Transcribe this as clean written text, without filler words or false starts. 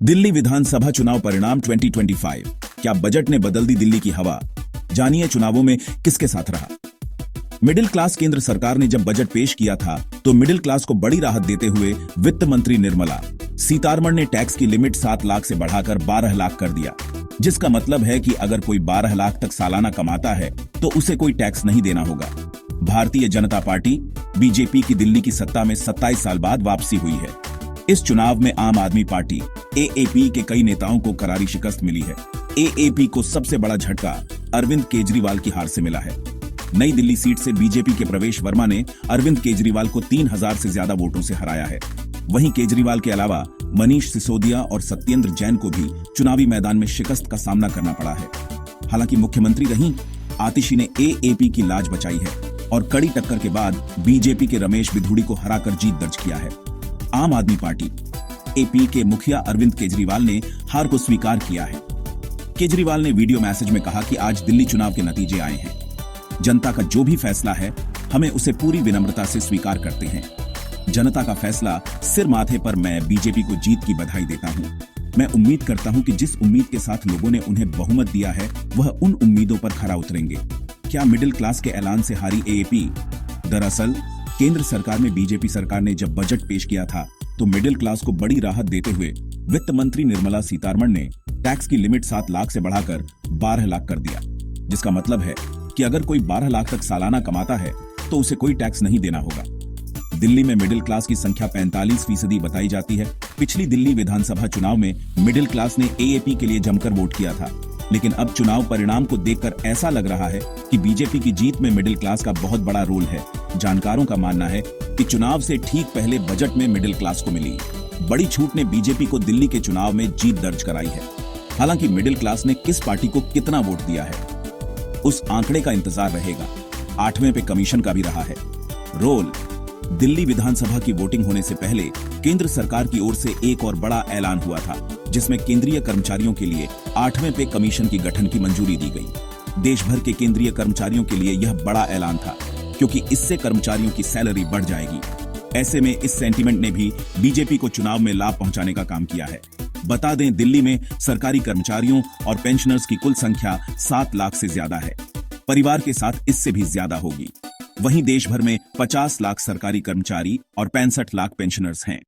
दिल्ली विधानसभा चुनाव परिणाम 2025। क्या बजट ने बदल दी दिल्ली की हवा? जानिए चुनावों में किसके साथ रहा। Middle class. केंद्र सरकार ने जब बजट पेश किया था तो मिडिल क्लास को बड़ी राहत देते हुए वित्त मंत्री निर्मला सीतारमण ने टैक्स की लिमिट 7 लाख से बढ़ाकर 12 लाख कर दिया, जिसका मतलब है कि अगर कोई 12 लाख तक सालाना कमाता है तो उसे कोई टैक्स नहीं देना होगा। भारतीय जनता पार्टी बीजेपी की दिल्ली की सत्ता में 27 साल बाद वापसी हुई है। इस चुनाव में आम आदमी पार्टी एएपी के कई नेताओं को करारी शिकस्त मिली है। एएपी को सबसे बड़ा झटका अरविंद केजरीवाल की हार से मिला है। नई दिल्ली सीट से बीजेपी के प्रवेश वर्मा ने अरविंद केजरीवाल को 3000 से ज्यादा वोटों से हराया है। वहीं केजरीवाल के अलावा मनीष सिसोदिया और सत्येंद्र जैन को भी चुनावी मैदान में शिकस्त का सामना करना पड़ा है। हालांकि मुख्यमंत्री रहीं आतिशी ने एएपी की लाज बचाई है और कड़ी टक्कर के बाद बीजेपी के रमेश बिधूड़ी को हराकर जीत दर्ज किया है। आम आदमी पार्टी एपी के मुखिया अरविंद केजरीवाल ने हार को स्वीकार किया है। केजरीवाल ने वीडियो मैसेज में कहा कि आज दिल्ली चुनाव के नतीजे आए हैं। जनता का जो भी फैसला है हमें उसे पूरी विनम्रता से स्वीकार करते हैं। जनता का फैसला सिर माथे पर, मैं बीजेपी को जीत की बधाई देता हूं। मैं उम्मीद करता हूं कि जिस उम्मीद के साथ लोगों ने उन्हें बहुमत दिया है वह उन उम्मीदों पर खरा उतरेंगे। क्या मिडिल क्लास के ऐलान से हारी एएपी? दरअसल केंद्र सरकार में बीजेपी सरकार ने जब बजट पेश किया था तो मिडिल क्लास को बड़ी राहत देते हुए वित्त मंत्री निर्मला सीतारमण ने टैक्स की लिमिट 7 लाख से बढ़ाकर 12 लाख कर दिया, जिसका मतलब है कि अगर कोई 12 लाख तक सालाना कमाता है तो उसे कोई टैक्स नहीं देना होगा। दिल्ली में मिडिल क्लास की संख्या 45% बताई जाती है। पिछली दिल्ली विधानसभा चुनाव में मिडिल क्लास ने एएपी के लिए जमकर वोट किया था, लेकिन अब चुनाव परिणाम को देखकर ऐसा लग रहा है कि बीजेपी की जीत में मिडिल क्लास का बहुत बड़ा रोल है। जानकारों का मानना है कि चुनाव से ठीक पहले बजट में मिडिल क्लास को मिली बड़ी छूट ने बीजेपी को दिल्ली के चुनाव में जीत दर्ज कराई है। हालांकि मिडिल क्लास ने किस पार्टी को कितना वोट दिया है उस आंकड़े का इंतजार रहेगा। 8वें पे कमीशन का भी रहा है रोल। दिल्ली विधानसभा की वोटिंग होने से पहले केंद्र सरकार की ओर से एक और बड़ा ऐलान हुआ था, जिसमें केंद्रीय कर्मचारियों के लिए 8वें पे कमीशन की गठन की मंजूरी दी गई। देश भर के केंद्रीय कर्मचारियों के लिए यह बड़ा ऐलान था, क्योंकि इससे कर्मचारियों की सैलरी बढ़ जाएगी। ऐसे में इस सेंटीमेंट ने भी बीजेपी को चुनाव में लाभ पहुंचाने का काम किया है। बता दें, दिल्ली में सरकारी कर्मचारियों और पेंशनर्स की कुल संख्या 7 लाख से ज्यादा है। परिवार के साथ इससे भी ज्यादा होगी। वहीं देश भर में 50 लाख सरकारी कर्मचारी और 65 लाख पेंशनर्स हैं।